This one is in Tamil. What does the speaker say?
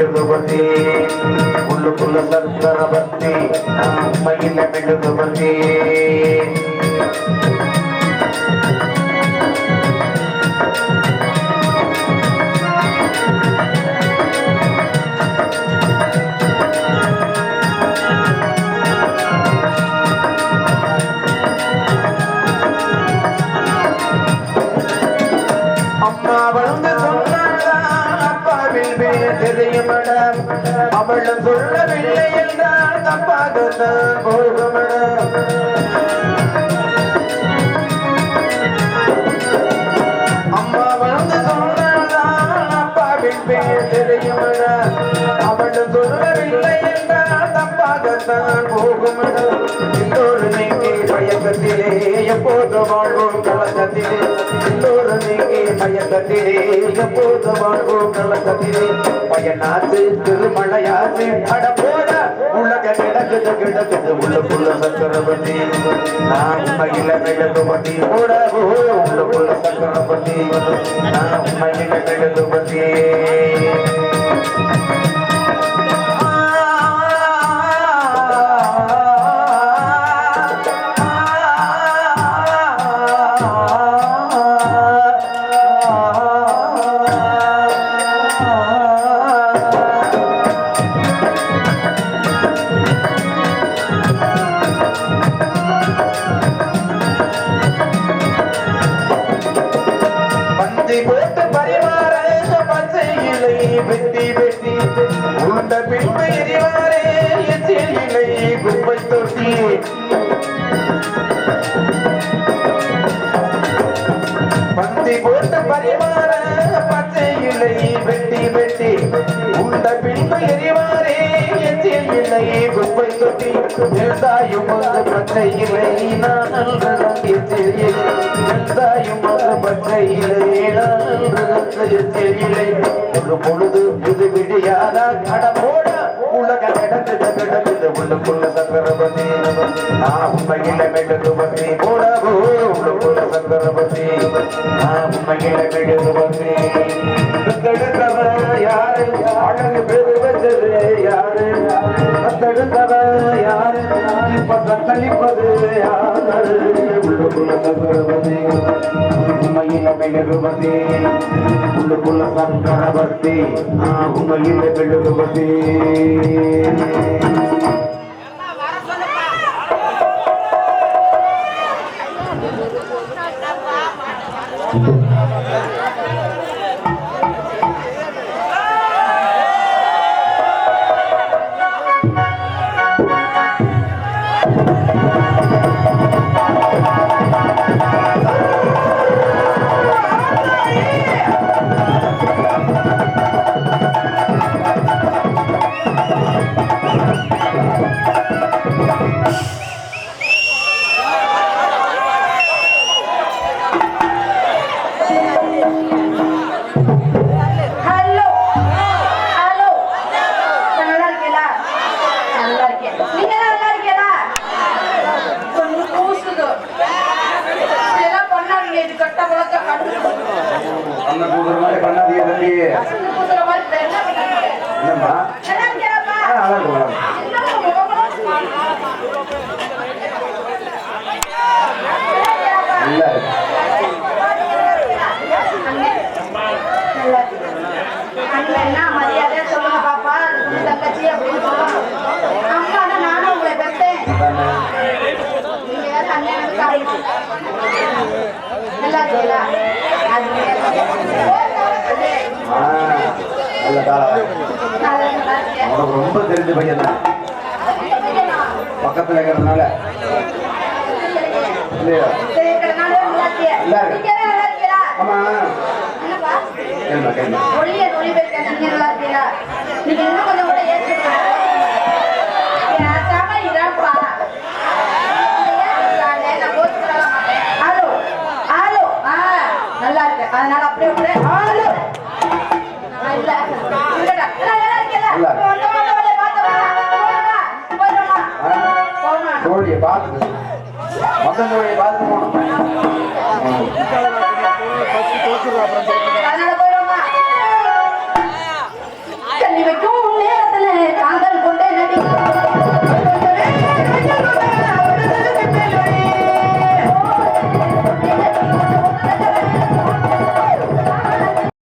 மெழுகுபதி உள்ளுக்குள்ள சக்கரவர்த்தி உண்மையில மெழுகுபதி அவளும் சொல்லவில்லை என்றால் தப்பாகத்தான் போகும் அம்மா வந்து சொன்னால்தான் அப்பாவின் பெயர் தெரியும் அவளும் சொல்லவில்லை என்றால் தப்பாகத்தான் போகும் எல்லோரும் நீங்கி பயக்கத்திலே எப்போது வாழ்வோம் கலக்கத்திலே எல்லோரும் நீங்கி பயக்கத்திலே எப்போது வாழ்வோம் கலக்கத்திலே பயனாத்து திருமலையாத்து அட போட உலக கிடக்குது உள்ளுக்குள்ள சக்கரவர்த்தி நான் உண்மையில மெழுகுபதி போடவோ உள்ளுக்குள்ள சக்கரவர்த்தி நான் உண்மையில மெழுகுபதி போட்டு பரிமாற பச்சை இலை வெட்டி வெட்டி உண்ட பின்பு எரிவாரே எச்சில் இலை குப்பை தொட்டி பந்தி போட்டு பரிமாற பச்சை இலை வெட்டி வெட்டி உண்ட பின்பு எரிவாரே எச்சில் இலை குப்பை தொட்டி எழுதாயும் பச்சை இலை நான் எச்சில் இலை எழுதாயும் பச்சை இலை ஒரு பொழுது இது விடியாதா கடமோட உலக கிடக்குது உள்ளுக்குள்ள சக்கரவர்த்தி நான் உண்மையில மெழுகுபதி போடவோ உள்ளுக்குள்ள சக்கரவர்த்தி நான் உண்மையில மெழுகுபதி தடுத்தவ யாரு அழகு பெரு வச்சது யாரு தடுத்தவ யாரு இப்ப தத்தளிப்பது யாரு உள்ளுக்குள்ள சக்கரவர்த்தி உண்மையில மெழுகுபதி உள்ளுக்குள்ள சக்கரவர்த்தி உண்மையில மெழுகுபதி மரியாதை சொல்லுங்க பாப்பா தங்கச்சி அப்படின்னு சொல்லுங்க அம்மா நானும் உங்களை பெற்றேன் நல்லா இருக்கீங்களா ரொம்ப தெரிஞ்ச பையன் தான் பக்கத்துல இருக்கிறதுனால ஆமா நல்லா இருக்கு அதனால அப்படியே கோழியை பார்த்துட்டு மொத்தம் கோழியை பார்த்து போகணும்